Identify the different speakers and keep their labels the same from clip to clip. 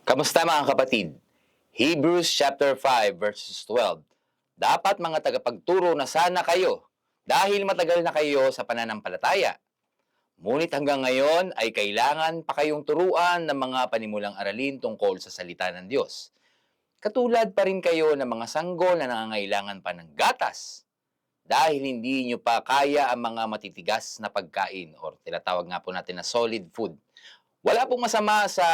Speaker 1: Kamusta mga kapatid? Hebrews chapter 5 verses 12. Dapat mga tagapagturo na sana kayo dahil matagal na kayo sa pananampalataya. Ngunit hanggang ngayon ay kailangan pa kayong turuan ng mga panimulang aralin tungkol sa salita ng Diyos. Katulad pa rin kayo ng mga sanggol na nangangailangan pa ng gatas dahil hindi nyo pa kaya ang mga matitigas na pagkain or tinatawag nga po natin na solid food. Wala pong masama sa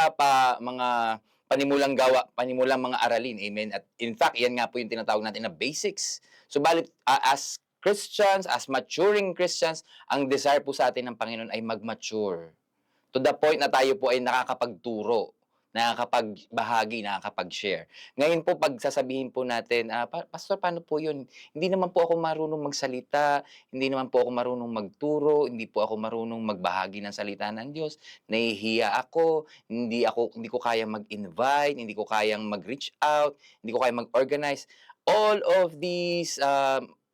Speaker 1: mga panimulang mga aralin, amen. At in fact, yan nga po yung tinatawag natin na basics. Subalit, as Christians, as maturing Christians, ang desire po sa atin ng Panginoon ay mag-mature. To the point na tayo po ay nakakapagturo, nakakapagbahagi, nakakapag-share. Ngayon po, pag sasabihin po natin, Pastor, paano po yun? Hindi naman po ako marunong magsalita, hindi naman po ako marunong magturo, hindi po ako marunong magbahagi ng salita ng Diyos, nahihiya ako, hindi ko kayang mag-invite, hindi ko kayang mag-reach out, hindi ko kayang mag-organize. All of these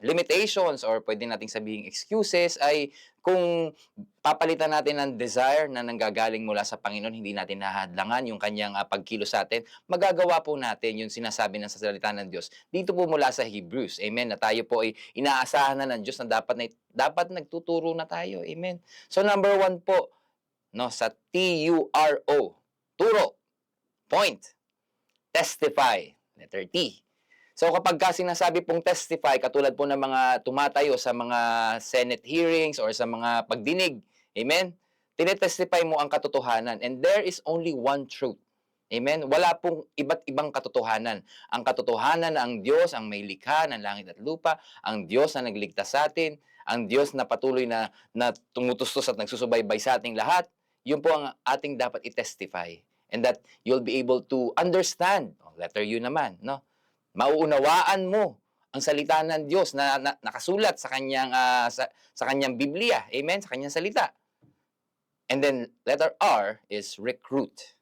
Speaker 1: limitations or pwede nating sabihing excuses ay kung papalitan natin ng desire na nanggagaling mula sa Panginoon, hindi natin nahahadlangan yung kanyang pagkilos sa atin, magagawa po natin yung sinasabi ng salita ng Diyos. Dito po mula sa Hebrews, amen, na tayo po ay inaasahan na ng Diyos na dapat nagtuturo na tayo, amen. So number 1 po, no, sa T-U-R-O, turo, point, testify, letter T. So kapag sinasabi pong testify, katulad po ng mga tumatayo sa mga Senate hearings or sa mga pagdinig, amen? Tinetestify mo ang katotohanan and there is only one truth. Amen? Wala pong iba't ibang katotohanan. Ang katotohanan na ang Diyos ang may likha ng langit at lupa, ang Diyos na nagligtas sa atin, ang Diyos na patuloy na tumutustos at nagsusubaybay sa ating lahat, yun po ang ating dapat i-testify. And that you'll be able to understand. Letter U naman, no? Mauunawaan mo ang salita ng Diyos na nakasulat sa kanyang sa kanyang Biblia. Amen, sa kanyang salita. And then letter R is recruit.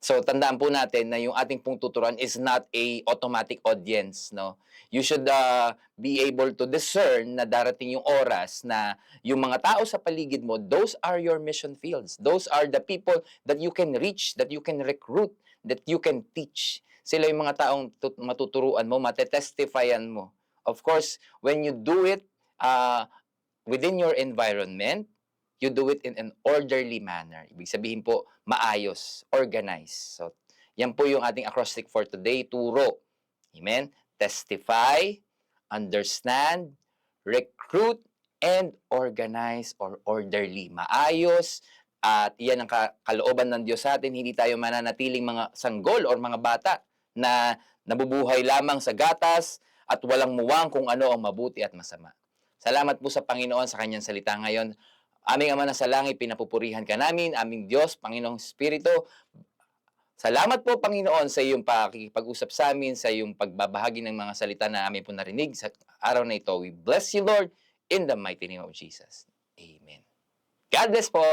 Speaker 1: So tandaan po natin na yung ating pong tuturuan is not a automatic audience, no. You should be able to discern na darating yung oras na yung mga tao sa paligid mo, those are your mission fields. Those are the people that you can reach, that you can recruit, that you can teach. Sila yung mga taong matuturuan mo, matetestifian mo. Of course, when you do it within your environment, you do it in an orderly manner. Ibig sabihin po, maayos, organized. So, yan po yung ating acrostic for today, turo. Amen? Testify, understand, recruit, and organize or orderly. Maayos, at yan ang kalooban ng Diyos sa atin. Hindi tayo mananatiling mga sanggol or mga bata na nabubuhay lamang sa gatas at walang muwang kung ano ang mabuti at masama. Salamat po sa Panginoon sa kanyang salita ngayon. Aming Ama na sa langit, pinapupurihan ka namin, aming Diyos, Panginoong Espiritu. Salamat po, Panginoon, sa iyong pakikipag-usap sa amin, sa iyong pagbabahagi ng mga salita na amin po narinig sa araw na ito. We bless you, Lord, in the mighty name of Jesus. Amen. God bless po.